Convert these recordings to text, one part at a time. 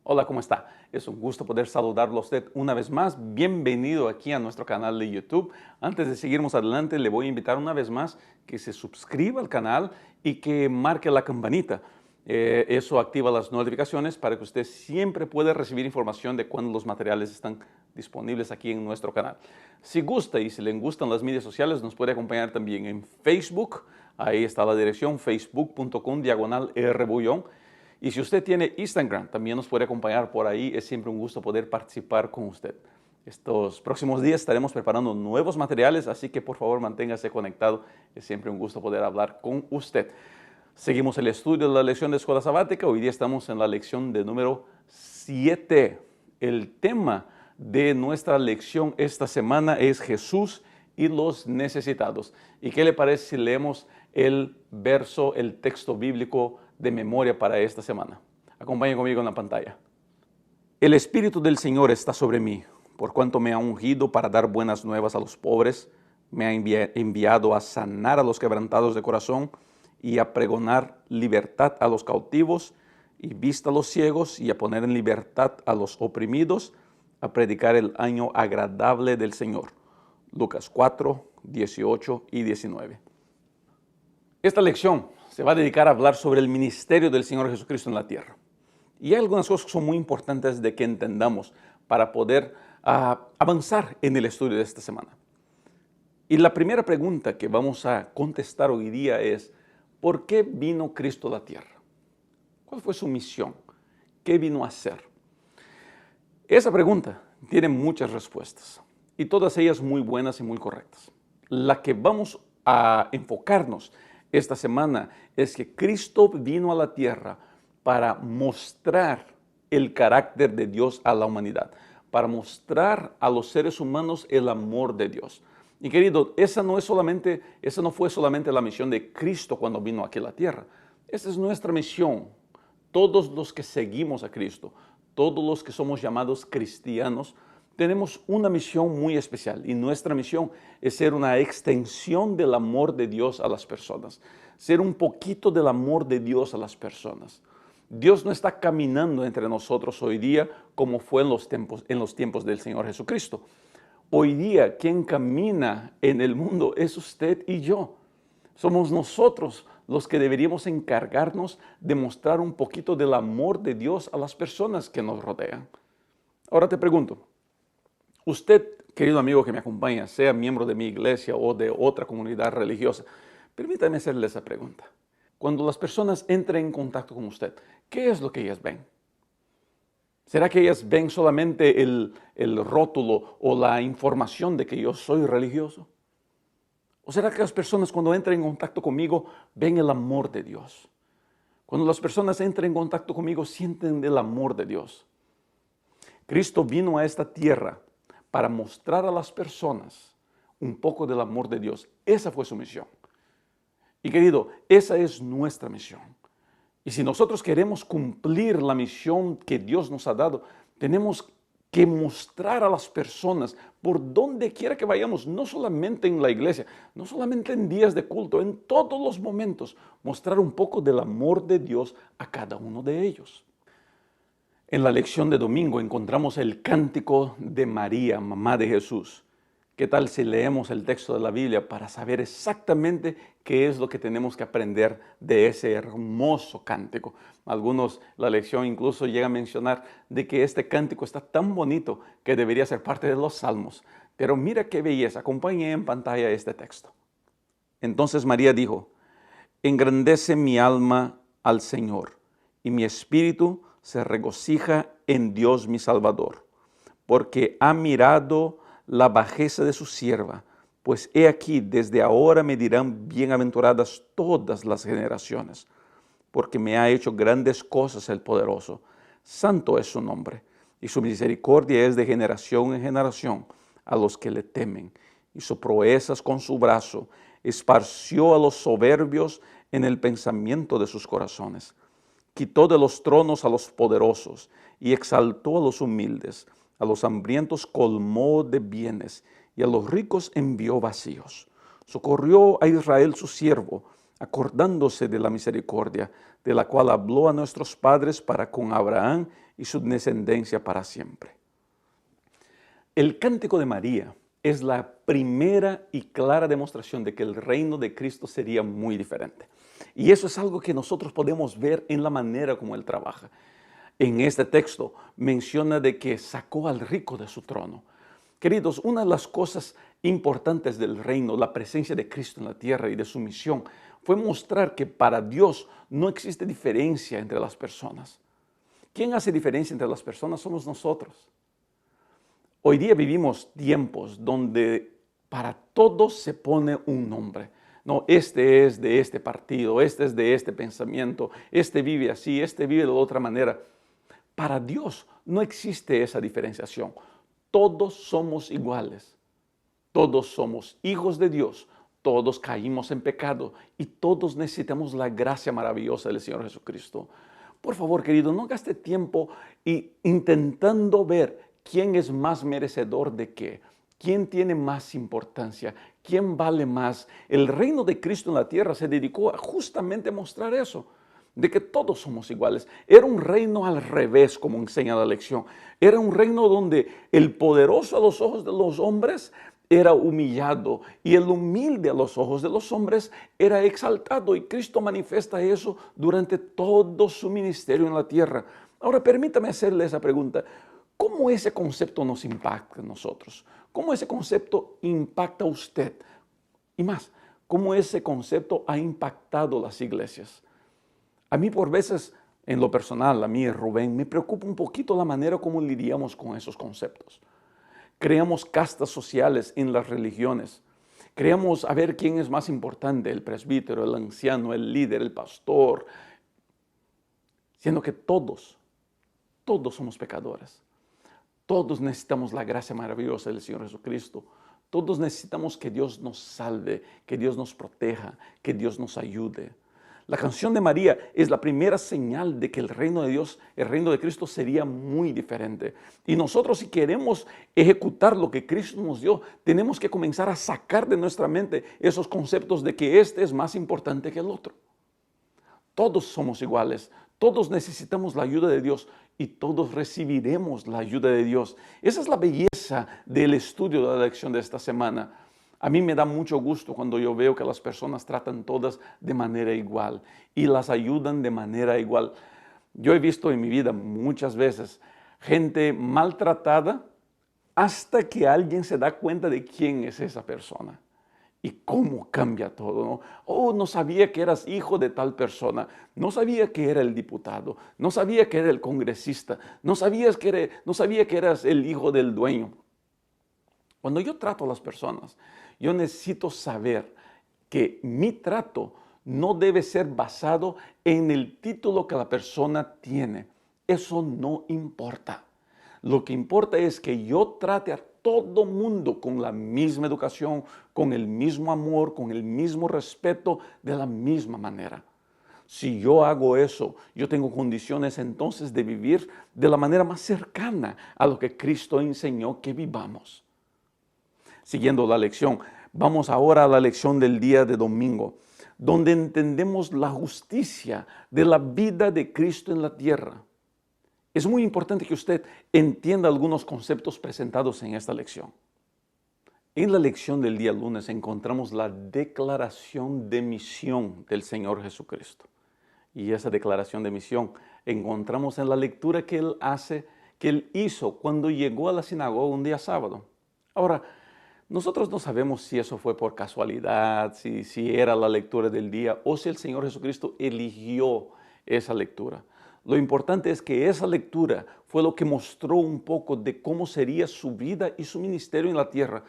Hola, ¿cómo está? Es un gusto poder saludarlo a usted una vez más. Bienvenido aquí a nuestro canal de YouTube. Antes de seguirnos adelante, le voy a invitar una vez más que se suscriba al canal y que marque la campanita. Eso activa las notificaciones para que usted siempre pueda recibir información de cuando los materiales están disponibles aquí en nuestro canal. Si gusta y si le gustan las medias sociales, nos puede acompañar también en Facebook. Ahí está la dirección facebook.com/rbullón. Y si usted tiene Instagram, también nos puede acompañar por ahí. Es siempre un gusto poder participar con usted. Estos próximos días estaremos preparando nuevos materiales, así que por favor manténgase conectado. Es siempre un gusto poder hablar con usted. Seguimos el estudio de la lección de Escuela Sabática. Hoy día estamos en la lección de número 7. El tema de nuestra lección esta semana es Jesús y los necesitados. ¿Y qué le parece si leemos el texto bíblico de memoria para esta semana? Acompañe conmigo en la pantalla. El Espíritu del Señor está sobre mí, por cuanto me ha ungido para dar buenas nuevas a los pobres, me ha enviado a sanar a los quebrantados de corazón y a pregonar libertad a los cautivos y vista a los ciegos y a poner en libertad a los oprimidos, a predicar el año agradable del Señor. Lucas 4, 18 y 19. Esta lección se va a dedicar a hablar sobre el ministerio del Señor Jesucristo en la tierra. Y hay algunas cosas que son muy importantes de que entendamos para poder avanzar en el estudio de esta semana. Y la primera pregunta que vamos a contestar hoy día es, ¿por qué vino Cristo a la tierra? ¿Cuál fue su misión? ¿Qué vino a hacer? Esa pregunta tiene muchas respuestas y todas ellas muy buenas y muy correctas. La que vamos a enfocarnos esta semana es que Cristo vino a la tierra para mostrar el carácter de Dios a la humanidad, para mostrar a los seres humanos el amor de Dios. Y querido, esa no fue solamente la misión de Cristo cuando vino aquí a la tierra. Esa es nuestra misión. Todos los que seguimos a Cristo, todos los que somos llamados cristianos, tenemos una misión muy especial y nuestra misión es ser una extensión del amor de Dios a las personas, ser un poquito del amor de Dios a las personas. Dios no está caminando entre nosotros hoy día como fue en los tiempos del Señor Jesucristo. Hoy día quien camina en el mundo es usted y yo. Somos nosotros los que deberíamos encargarnos de mostrar un poquito del amor de Dios a las personas que nos rodean. Ahora te pregunto, usted, querido amigo que me acompaña, sea miembro de mi iglesia o de otra comunidad religiosa, permítame hacerle esa pregunta. Cuando las personas entran en contacto con usted, ¿qué es lo que ellas ven? ¿Será que ellas ven solamente el rótulo o la información de que yo soy religioso? ¿O será que las personas cuando entran en contacto conmigo ven el amor de Dios? Cuando las personas entran en contacto conmigo sienten el amor de Dios. Cristo vino a esta tierra para mostrar a las personas un poco del amor de Dios. Esa fue su misión. Y querido, esa es nuestra misión. Y si nosotros queremos cumplir la misión que Dios nos ha dado, tenemos que mostrar a las personas por donde quiera que vayamos, no solamente en la iglesia, no solamente en días de culto, en todos los momentos, mostrar un poco del amor de Dios a cada uno de ellos. En la lección de domingo encontramos el cántico de María, mamá de Jesús. ¿Qué tal si leemos el texto de la Biblia para saber exactamente qué es lo que tenemos que aprender de ese hermoso cántico? La lección incluso llega a mencionar de que este cántico está tan bonito que debería ser parte de los salmos. Pero mira qué belleza, acompañe en pantalla este texto. Entonces María dijo, engrandece mi alma al Señor y mi espíritu se regocija en Dios mi Salvador, porque ha mirado la bajeza de su sierva, pues he aquí, desde ahora me dirán bienaventuradas todas las generaciones, porque me ha hecho grandes cosas el poderoso. Santo es su nombre, y su misericordia es de generación en generación a los que le temen. Hizo proezas con su brazo, esparció a los soberbios en el pensamiento de sus corazones. Quitó de los tronos a los poderosos y exaltó a los humildes. A los hambrientos colmó de bienes y a los ricos envió vacíos. Socorrió a Israel su siervo, acordándose de la misericordia, de la cual habló a nuestros padres para con Abraham y su descendencia para siempre. El Cántico de María es la primera y clara demostración de que el reino de Cristo sería muy diferente. Y eso es algo que nosotros podemos ver en la manera como Él trabaja. En este texto menciona de que sacó al rico de su trono. Queridos, una de las cosas importantes del reino, la presencia de Cristo en la tierra y de su misión, fue mostrar que para Dios no existe diferencia entre las personas. ¿Quién hace diferencia entre las personas? Somos nosotros. Hoy día vivimos tiempos donde para todos se pone un nombre. No, este es de este partido, este es de este pensamiento, este vive así, este vive de otra manera. Para Dios no existe esa diferenciación. Todos somos iguales. Todos somos hijos de Dios. Todos caímos en pecado y todos necesitamos la gracia maravillosa del Señor Jesucristo. Por favor, querido, no gaste tiempo intentando ver quién es más merecedor de qué, quién tiene más importancia, quién vale más. El reino de Cristo en la tierra se dedicó a justamente mostrar eso, de que todos somos iguales. Era un reino al revés, como enseña la lección. Era un reino donde el poderoso a los ojos de los hombres era humillado y el humilde a los ojos de los hombres era exaltado. Y Cristo manifiesta eso durante todo su ministerio en la tierra. Ahora, permítame hacerle esa pregunta. ¿Cómo ese concepto nos impacta a nosotros? ¿Cómo ese concepto impacta a usted? Y más, ¿cómo ese concepto ha impactado las iglesias? A mí por veces, en lo personal, a mí, Rubén, me preocupa un poquito la manera como lidiamos con esos conceptos. Creamos castas sociales en las religiones. Creamos a ver quién es más importante, el presbítero, el anciano, el líder, el pastor, siendo que todos somos pecadores. Todos necesitamos la gracia maravillosa del Señor Jesucristo. Todos necesitamos que Dios nos salve, que Dios nos proteja, que Dios nos ayude. La canción de María es la primera señal de que el reino de Dios, el reino de Cristo sería muy diferente. Y nosotros, si queremos ejecutar lo que Cristo nos dio, tenemos que comenzar a sacar de nuestra mente esos conceptos de que este es más importante que el otro. Todos somos iguales, todos necesitamos la ayuda de Dios y todos recibiremos la ayuda de Dios. Esa es la belleza del estudio de la lección de esta semana. A mí me da mucho gusto cuando yo veo que las personas tratan todas de manera igual y las ayudan de manera igual. Yo he visto en mi vida muchas veces gente maltratada hasta que alguien se da cuenta de quién es esa persona. Y cómo cambia todo, ¿no? Oh, no sabía que eras hijo de tal persona, no sabía que era el diputado, no sabía que era el congresista, no sabía que eras el hijo del dueño. Cuando yo trato a las personas, yo necesito saber que mi trato no debe ser basado en el título que la persona tiene. Eso no importa. Lo que importa es que yo trate a todo mundo con la misma educación, con el mismo amor, con el mismo respeto, de la misma manera. Si yo hago eso, yo tengo condiciones entonces de vivir de la manera más cercana a lo que Cristo enseñó que vivamos. Siguiendo la lección, vamos ahora a la lección del día de domingo, donde entendemos la justicia de la vida de Cristo en la tierra. Es muy importante que usted entienda algunos conceptos presentados en esta lección. En la lección del día lunes encontramos la declaración de misión del Señor Jesucristo. Y esa declaración de misión encontramos en la lectura que Él hizo cuando llegó a la sinagoga un día sábado. Ahora, nosotros no sabemos si eso fue por casualidad, si era la lectura del día o si el Señor Jesucristo eligió esa lectura. Lo importante es que esa lectura fue lo que mostró un poco de cómo sería su vida y su ministerio en la tierra.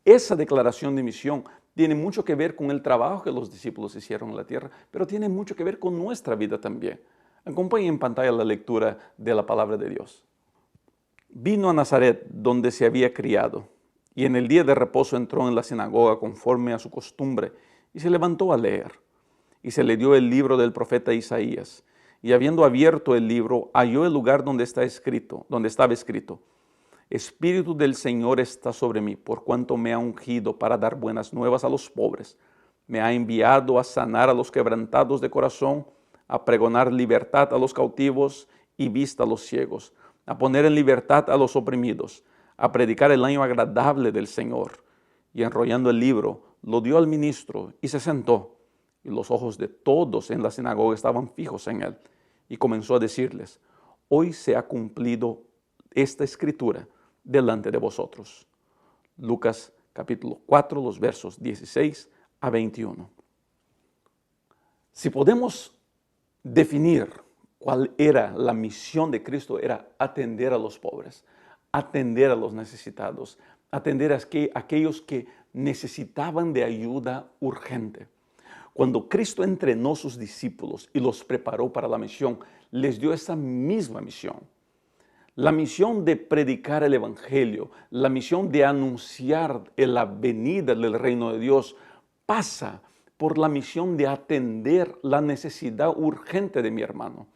Esa declaración de misión tiene mucho que ver con el trabajo que los discípulos hicieron en la tierra, pero tiene mucho que ver con nuestra vida también. Acompañen en pantalla la lectura de la palabra de Dios. Vino a Nazaret, donde se había criado, y en el día de reposo entró en la sinagoga conforme a su costumbre, y se levantó a leer. Y se le dio el libro del profeta Isaías. Y habiendo abierto el libro, halló el lugar donde estaba escrito, Espíritu del Señor está sobre mí, por cuanto me ha ungido para dar buenas nuevas a los pobres. Me ha enviado a sanar a los quebrantados de corazón, a pregonar libertad a los cautivos y vista a los ciegos, a poner en libertad a los oprimidos, a predicar el año agradable del Señor. Y enrollando el libro, lo dio al ministro y se sentó. Y los ojos de todos en la sinagoga estaban fijos en él. Y comenzó a decirles: hoy se ha cumplido esta escritura delante de vosotros. Lucas capítulo 4, los versos 16 a 21. Si podemos definir cuál era la misión de Cristo, era atender a los pobres, atender a los necesitados, atender a aquellos que necesitaban de ayuda urgente. Cuando Cristo entrenó a sus discípulos y los preparó para la misión, les dio esa misma misión. La misión de predicar el Evangelio, la misión de anunciar la venida del reino de Dios, pasa por la misión de atender la necesidad urgente de mi hermano.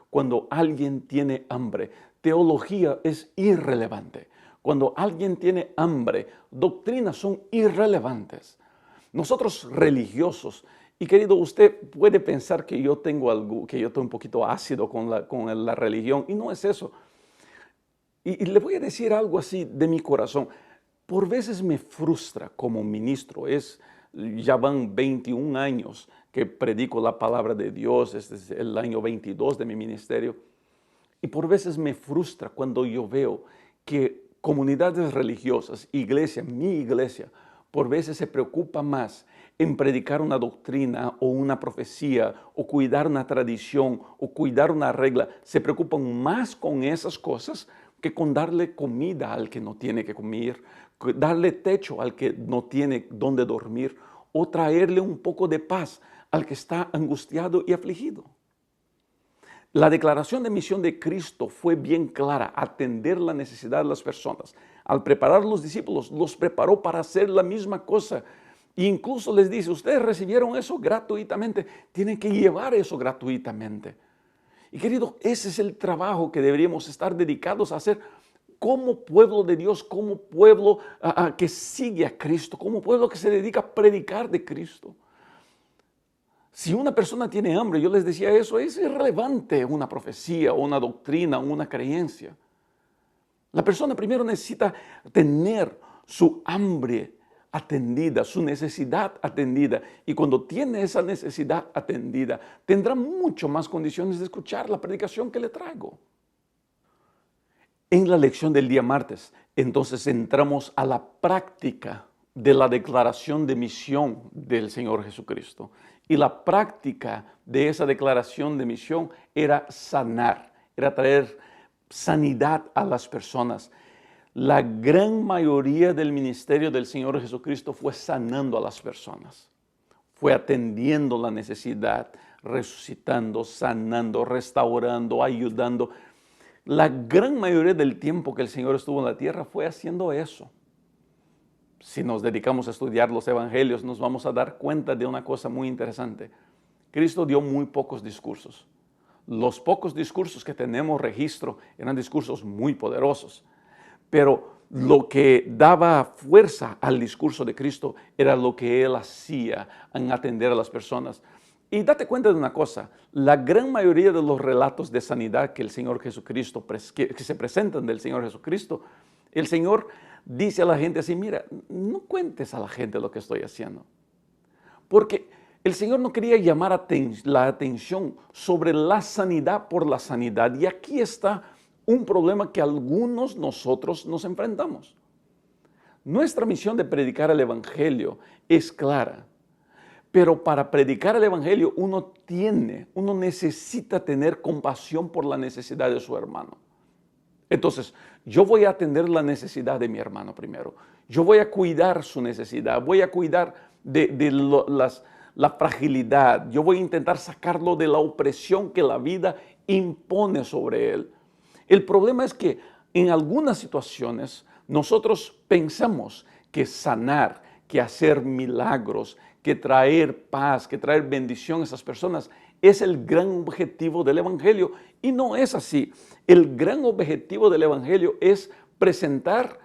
Cuando alguien tiene hambre, teología es irrelevante. Cuando alguien tiene hambre, doctrinas son irrelevantes. Nosotros religiosos, y querido, usted puede pensar que yo tengo un poquito ácido con la religión, y no es eso. Y le voy a decir algo así de mi corazón. Por veces me frustra como ministro. Ya van 21 años que predico la palabra de Dios. Este es el año 22 de mi ministerio. Y por veces me frustra cuando yo veo que comunidades religiosas, iglesia, mi iglesia, por veces se preocupa más en predicar una doctrina o una profecía o cuidar una tradición o cuidar una regla. Se preocupan más con esas cosas que con darle comida al que no tiene que comer, darle techo al que no tiene dónde dormir o traerle un poco de paz al que está angustiado y afligido. La declaración de misión de Cristo fue bien clara: atender la necesidad de las personas. Al preparar a los discípulos, los preparó para hacer la misma cosa. E incluso les dice: ustedes recibieron eso gratuitamente, tienen que llevar eso gratuitamente. Y querido, ese es el trabajo que deberíamos estar dedicados a hacer como pueblo de Dios, como pueblo que sigue a Cristo, como pueblo que se dedica a predicar de Cristo. Si una persona tiene hambre, yo les decía eso, es irrelevante una profecía, o una doctrina, o una creencia. La persona primero necesita tener su hambre atendida, su necesidad atendida. Y cuando tiene esa necesidad atendida, tendrá mucho más condiciones de escuchar la predicación que le traigo. En la lección del día martes, entonces entramos a la práctica de la declaración de misión del Señor Jesucristo. Y la práctica de esa declaración de misión era sanar, era traer sanidad a las personas. La gran mayoría del ministerio del Señor Jesucristo fue sanando a las personas. Fue atendiendo la necesidad, resucitando, sanando, restaurando, ayudando. La gran mayoría del tiempo que el Señor estuvo en la tierra fue haciendo eso. Si nos dedicamos a estudiar los evangelios, nos vamos a dar cuenta de una cosa muy interesante. Cristo dio muy pocos discursos. Los pocos discursos que tenemos registro eran discursos muy poderosos. Pero lo que daba fuerza al discurso de Cristo era lo que Él hacía en atender a las personas. Y date cuenta de una cosa: la gran mayoría de los relatos de sanidad que el Señor Jesucristo, que se presentan del Señor Jesucristo, el Señor dice a la gente así: mira, no cuentes a la gente lo que estoy haciendo. Porque el Señor no quería llamar la atención sobre la sanidad por la sanidad. Y aquí está un problema que algunos nosotros nos enfrentamos. Nuestra misión de predicar el Evangelio es clara. Pero para predicar el Evangelio uno necesita tener compasión por la necesidad de su hermano. Entonces, yo voy a atender la necesidad de mi hermano primero. Yo voy a cuidar su necesidad, voy a cuidar la fragilidad. Yo voy a intentar sacarlo de la opresión que la vida impone sobre él. El problema es que en algunas situaciones nosotros pensamos que sanar, que hacer milagros, que traer paz, que traer bendición a esas personas es el gran objetivo del Evangelio. Y no es así. El gran objetivo del Evangelio es presentar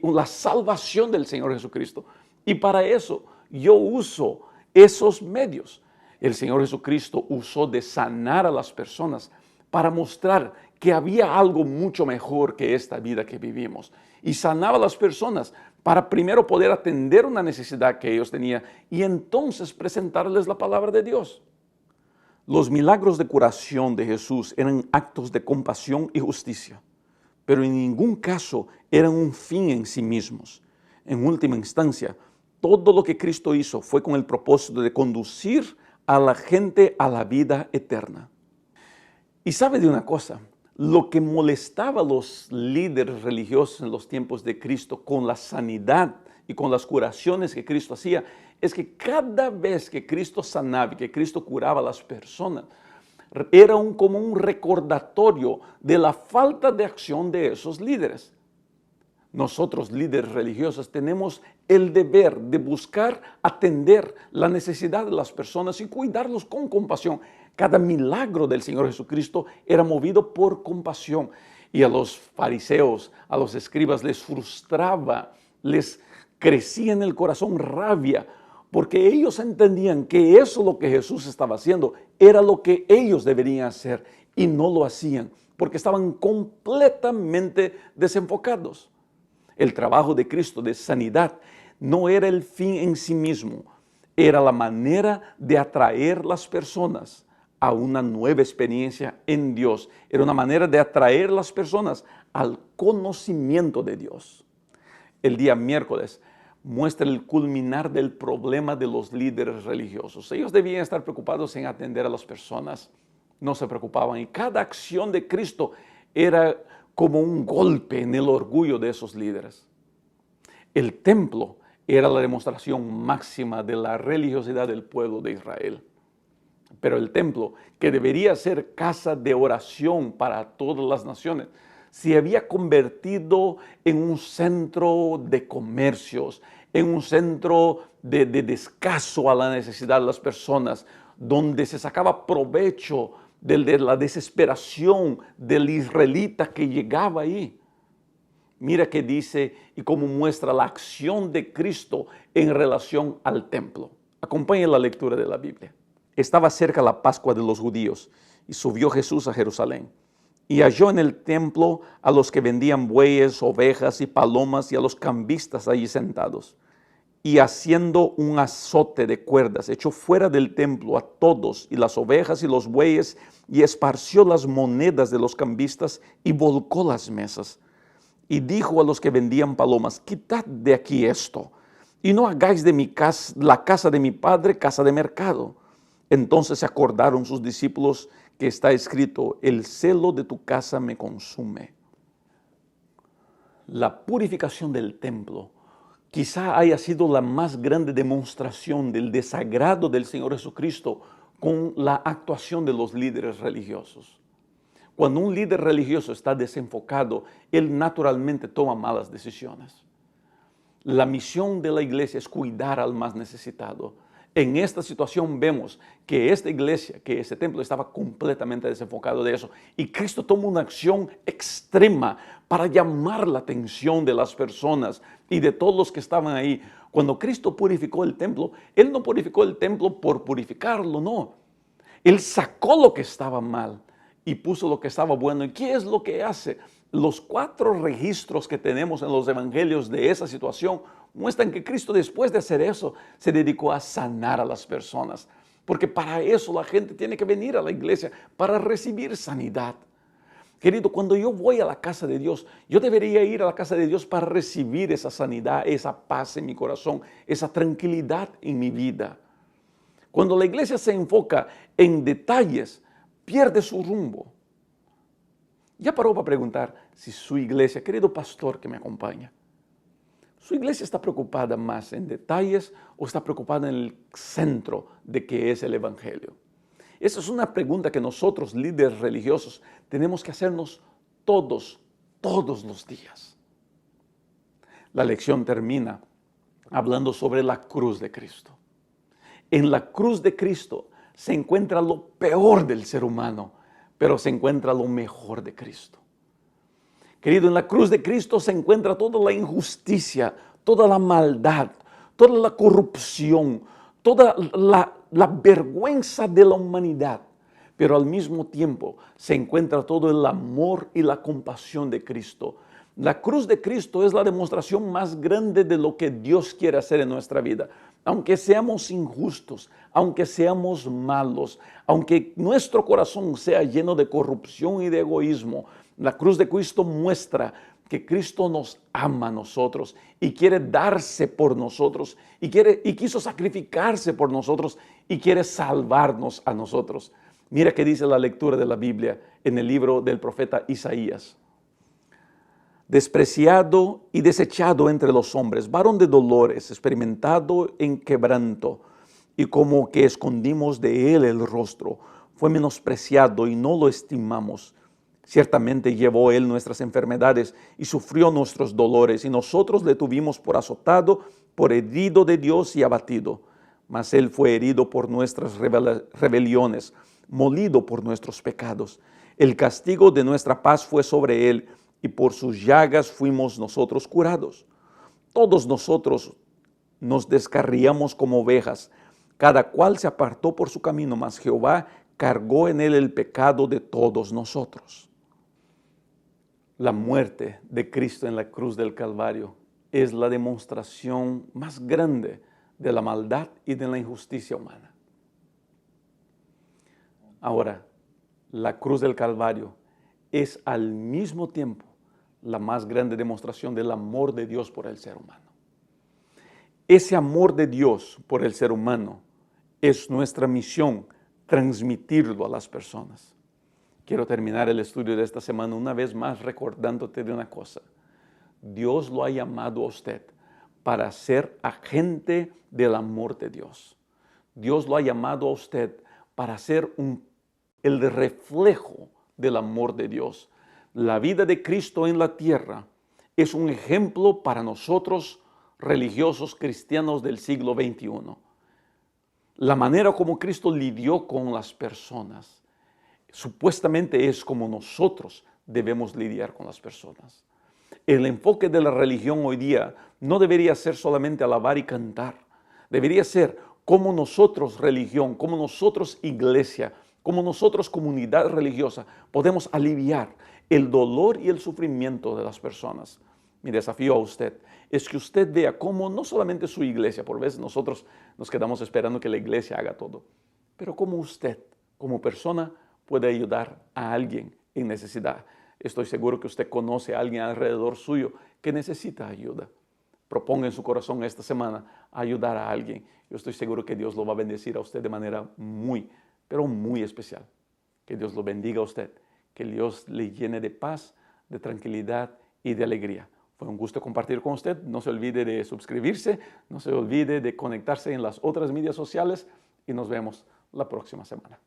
la salvación del Señor Jesucristo. Y para eso yo uso esos medios. El Señor Jesucristo usó de sanar a las personas para mostrar que había algo mucho mejor que esta vida que vivimos. Y sanaba a las personas para primero poder atender una necesidad que ellos tenían y entonces presentarles la palabra de Dios. Los milagros de curación de Jesús eran actos de compasión y justicia, pero en ningún caso eran un fin en sí mismos. En última instancia, todo lo que Cristo hizo fue con el propósito de conducir a la gente a la vida eterna. Y sabe de una cosa, lo que molestaba a los líderes religiosos en los tiempos de Cristo con la sanidad y con las curaciones que Cristo hacía, es que cada vez que Cristo sanaba y que Cristo curaba a las personas, era como un recordatorio de la falta de acción de esos líderes. Nosotros, líderes religiosos, tenemos el deber de buscar atender la necesidad de las personas y cuidarlos con compasión. Cada milagro del Señor Jesucristo era movido por compasión. Y a los fariseos, a los escribas, les frustraba, les crecía en el corazón rabia, porque ellos entendían que eso lo que Jesús estaba haciendo era lo que ellos deberían hacer y no lo hacían, porque estaban completamente desenfocados. El trabajo de Cristo de sanidad no era el fin en sí mismo, era la manera de atraer las personas a una nueva experiencia en Dios. Era una manera de atraer las personas al conocimiento de Dios. El día miércoles muestra el culminar del problema de los líderes religiosos. Ellos debían estar preocupados en atender a las personas, no se preocupaban, y cada acción de Cristo era como un golpe en el orgullo de esos líderes. El templo era la demostración máxima de la religiosidad del pueblo de Israel. Pero el templo, que debería ser casa de oración para todas las naciones, se había convertido en un centro de comercios, en un centro de descaso a la necesidad de las personas, donde se sacaba provecho de la desesperación del israelita que llegaba ahí. Mira qué dice y cómo muestra la acción de Cristo en relación al templo. Acompañe la lectura de la Biblia. Estaba cerca la Pascua de los judíos y subió Jesús a Jerusalén. Y halló en el templo a los que vendían bueyes, ovejas y palomas y a los cambistas allí sentados. Y haciendo un azote de cuerdas, echó fuera del templo a todos y las ovejas y los bueyes y esparció las monedas de los cambistas y volcó las mesas. Y dijo a los que vendían palomas, quitad de aquí esto y no hagáis de mi casa, la casa de mi padre, casa de mercado. Entonces se acordaron sus discípulos que está escrito, el celo de tu casa me consume. La purificación del templo quizá haya sido la más grande demostración del desagrado del Señor Jesucristo con la actuación de los líderes religiosos. Cuando un líder religioso está desenfocado, él naturalmente toma malas decisiones. La misión de la iglesia es cuidar al más necesitado. En esta situación vemos que esta iglesia, que ese templo estaba completamente desenfocado de eso. Y Cristo toma una acción extrema para llamar la atención de las personas y de todos los que estaban ahí. Cuando Cristo purificó el templo, Él no purificó el templo por purificarlo, no. Él sacó lo que estaba mal y puso lo que estaba bueno. ¿Y qué es lo que hace? Los 4 registros que tenemos en los evangelios de esa situación muestran que Cristo, después de hacer eso, se dedicó a sanar a las personas. Porque para eso la gente tiene que venir a la iglesia, para recibir sanidad. Querido, cuando yo voy a la casa de Dios, yo debería ir a la casa de Dios para recibir esa sanidad, esa paz en mi corazón, esa tranquilidad en mi vida. Cuando la iglesia se enfoca en detalles, pierde su rumbo. Ya paró para preguntar si su iglesia, querido pastor que me acompaña, ¿su iglesia está preocupada más en detalles o está preocupada en el centro de que es el evangelio? Esa es una pregunta que nosotros, líderes religiosos, tenemos que hacernos todos los días. La lección termina hablando sobre la cruz de Cristo. En la cruz de Cristo se encuentra lo peor del ser humano, pero se encuentra lo mejor de Cristo. Querido, en la cruz de Cristo se encuentra toda la injusticia, toda la maldad, toda la corrupción, toda la vergüenza de la humanidad, pero al mismo tiempo se encuentra todo el amor y la compasión de Cristo. La cruz de Cristo es la demostración más grande de lo que Dios quiere hacer en nuestra vida. Aunque seamos injustos, aunque seamos malos, aunque nuestro corazón sea lleno de corrupción y de egoísmo, la cruz de Cristo muestra que Cristo nos ama a nosotros y quiere darse por nosotros y quiso sacrificarse por nosotros y quiere salvarnos a nosotros. Mira qué dice la lectura de la Biblia en el libro del profeta Isaías. Despreciado y desechado entre los hombres, varón de dolores, experimentado en quebranto, y como que escondimos de él el rostro, fue menospreciado y no lo estimamos. Ciertamente llevó él nuestras enfermedades y sufrió nuestros dolores, y nosotros le tuvimos por azotado, por herido de Dios y abatido. Mas él fue herido por nuestras rebeliones, molido por nuestros pecados. El castigo de nuestra paz fue sobre él, y por sus llagas fuimos nosotros curados. Todos nosotros nos descarriamos como ovejas, cada cual se apartó por su camino, mas Jehová cargó en él el pecado de todos nosotros. La muerte de Cristo en la cruz del Calvario es la demostración más grande de la maldad y de la injusticia humana. Ahora, la cruz del Calvario es al mismo tiempo la más grande demostración del amor de Dios por el ser humano. Ese amor de Dios por el ser humano es nuestra misión, transmitirlo a las personas. Quiero terminar el estudio de esta semana una vez más recordándote de una cosa. Dios lo ha llamado a usted para ser agente del amor de Dios. Dios lo ha llamado a usted para ser el reflejo del amor de Dios. La vida de Cristo en la tierra es un ejemplo para nosotros religiosos cristianos del siglo XXI. La manera como Cristo lidió con las personas supuestamente es como nosotros debemos lidiar con las personas. El enfoque de la religión hoy día no debería ser solamente alabar y cantar. Debería ser como nosotros religión, como nosotros iglesia, como nosotros comunidad religiosa podemos aliviar el dolor y el sufrimiento de las personas. Mi desafío a usted es que usted vea cómo no solamente su iglesia, por veces nosotros nos quedamos esperando que la iglesia haga todo, pero cómo usted, como persona, puede ayudar a alguien en necesidad. Estoy seguro que usted conoce a alguien alrededor suyo que necesita ayuda. Proponga en su corazón esta semana ayudar a alguien. Yo estoy seguro que Dios lo va a bendecir a usted de manera muy, pero muy especial. Que Dios lo bendiga a usted. Que Dios le llene de paz, de tranquilidad y de alegría. Fue un gusto compartir con usted. No se olvide de suscribirse, no se olvide de conectarse en las otras medias sociales y nos vemos la próxima semana.